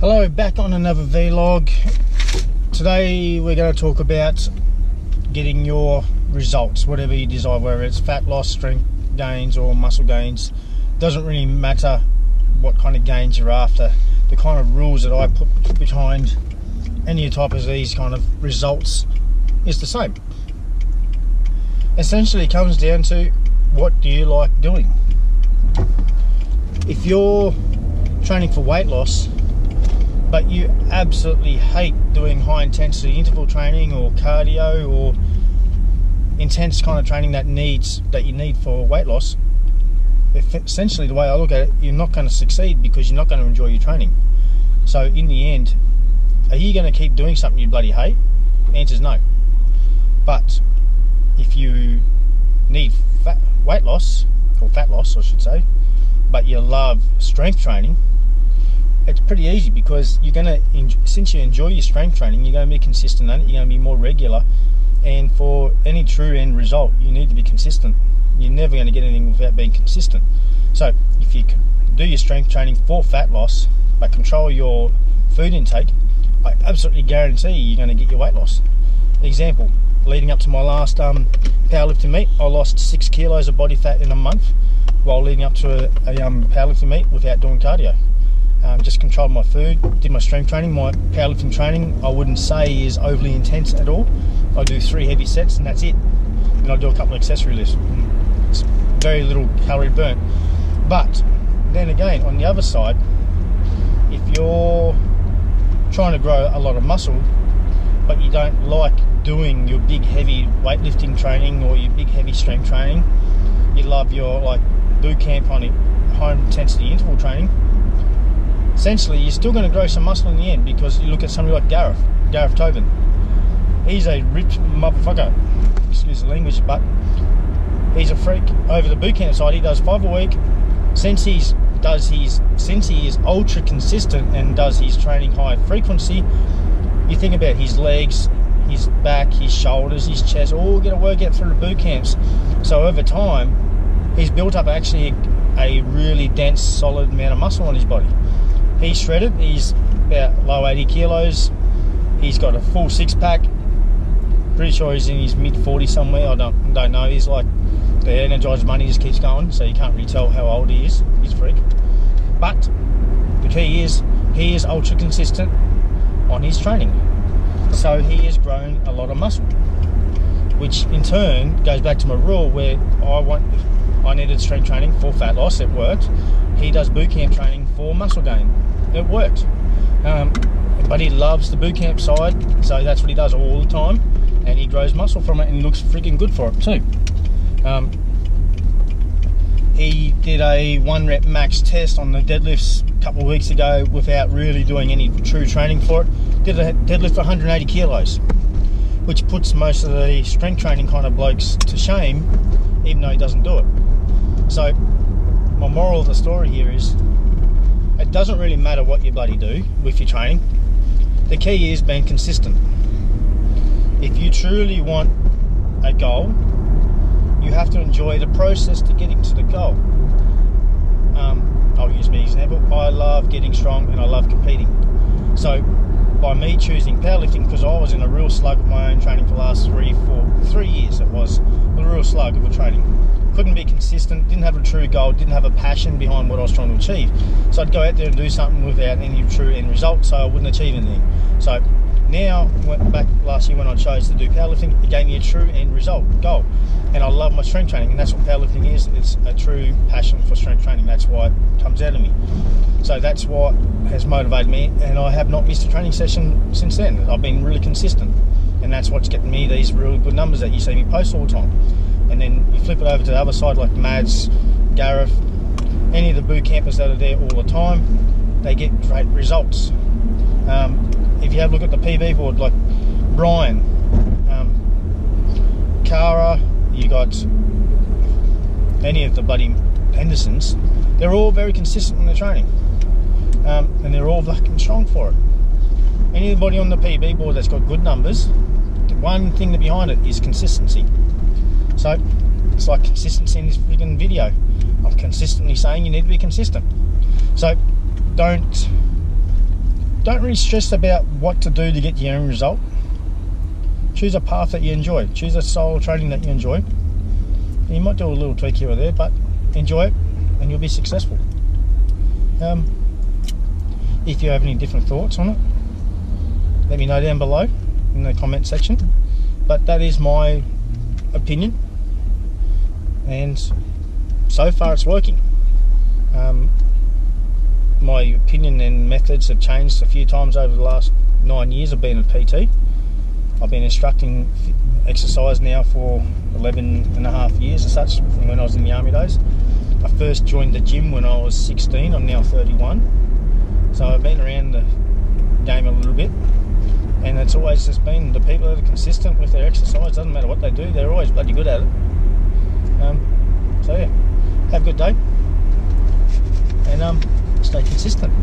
Hello, back on another vlog. Today we're going to talk about getting your results, whatever you desire, whether it's fat loss, strength gains or muscle gains. Doesn't really matter what kind of gains you're after. The kind of rules that I put behind any type of these kind of results is the same. Essentially it comes down to, what do you like doing? If you're training for weight loss but you absolutely hate doing high intensity interval training or cardio or intense kind of training that you need for weight loss, essentially the way I look at it, you're not going to succeed because you're not going to enjoy your training. So in the end, are you going to keep doing something you bloody hate? The answer is no. But if you need weight loss, or fat loss I should say, but you love strength training, it's pretty easy, because you're going to, since you enjoy your strength training, you're going to be consistent on it, you're going to be more regular, and for any true end result you need to be consistent. You're never going to get anything without being consistent. So if you can do your strength training for fat loss but control your food intake, I absolutely guarantee you're going to get your weight loss. Example, leading up to my last powerlifting meet, I lost 6 kilos of body fat in a month while leading up to a powerlifting meet without doing cardio. Just controlled my food, did my strength training. My powerlifting training, I wouldn't say is overly intense at all. I do 3 heavy sets and that's it. And I do a couple of accessory lifts. It's very little calorie burn. But then again, on the other side, if you're trying to grow a lot of muscle but you don't like doing your big heavy weightlifting training or your big heavy strength training, you love your like boot camp on high intensity interval training, essentially you're still going to grow some muscle in the end. Because you look at somebody like Gareth Tobin, he's a ripped motherfucker, excuse the language, but he's a freak. Over the boot camp side, he does 5 a week. Since he is ultra consistent and does his training high frequency, you think about his legs, his back, his shoulders, his chest, all get a workout through the boot camps. So over time he's built up actually a really dense, solid amount of muscle on his body. He's shredded, he's about low 80 kilos, he's got a full 6-pack, pretty sure he's in his mid-40s somewhere, I don't know. He's like, the Energized money just keeps going, so you can't really tell how old he is. He's a freak. But the key is, he is ultra consistent on his training, so he has grown a lot of muscle, which in turn goes back to my rule where I needed strength training for fat loss. It worked. He does boot camp training for muscle gain. It worked. But he loves the boot camp side, so that's what he does all the time, and he grows muscle from it and he looks freaking good for it too. He did a 1-rep max test on the deadlifts a couple of weeks ago without really doing any true training for it. Did a deadlift for 180 kilos, which puts most of the strength training kind of blokes to shame, even though he doesn't do it. So my moral of the story here is, it doesn't really matter what you bloody do with your training. The key is being consistent. If you truly want a goal, you have to enjoy the process to getting to the goal. I'll use me as an example. I love getting strong and I love competing. So by me choosing powerlifting, because I was in a real slug of my own training for the last 3 years, it was a real slug of a training. Couldn't be consistent, didn't have a true goal, didn't have a passion behind what I was trying to achieve. So I'd go out there and do something without any true end result, so I wouldn't achieve anything. So now, back last year when I chose to do powerlifting, it gave me a true end result, goal. And I love my strength training, and that's what powerlifting is. It's a true passion for strength training. That's why it comes out of me. So that's what has motivated me, and I have not missed a training session since then. I've been really consistent, and that's what's getting me these really good numbers that you see me post all the time. And then you flip it over to the other side, like Mads, Gareth, any of the boot campers that are there all the time, they get great results. If you have a look at the PB board, like Brian, Cara, you got any of the bloody Hendersons, they're all very consistent in their training, and they're all fucking strong for it. Anybody on the PB board that's got good numbers, the one thing behind it is consistency. So it's like consistency in this freaking video. I'm consistently saying you need to be consistent. So don't don't really stress about what to do to get your end result. Choose a path that you enjoy. Choose a style of training that you enjoy. And you might do a little tweak here or there, but enjoy it and you'll be successful. If you have any different thoughts on it, let me know down below in the comment section. But that is my opinion, and so far it's working. My opinion and methods have changed a few times over the last 9 years I've been a PT. I've been instructing exercise now for 11.5 years as such, from when I was in the army days. I first joined the gym when I was 16, I'm now 31. So I've been around the game a little bit, and it's always just been the people that are consistent with their exercise, doesn't matter what they do, they're always bloody good at it. So yeah, have a good day, and stay consistent.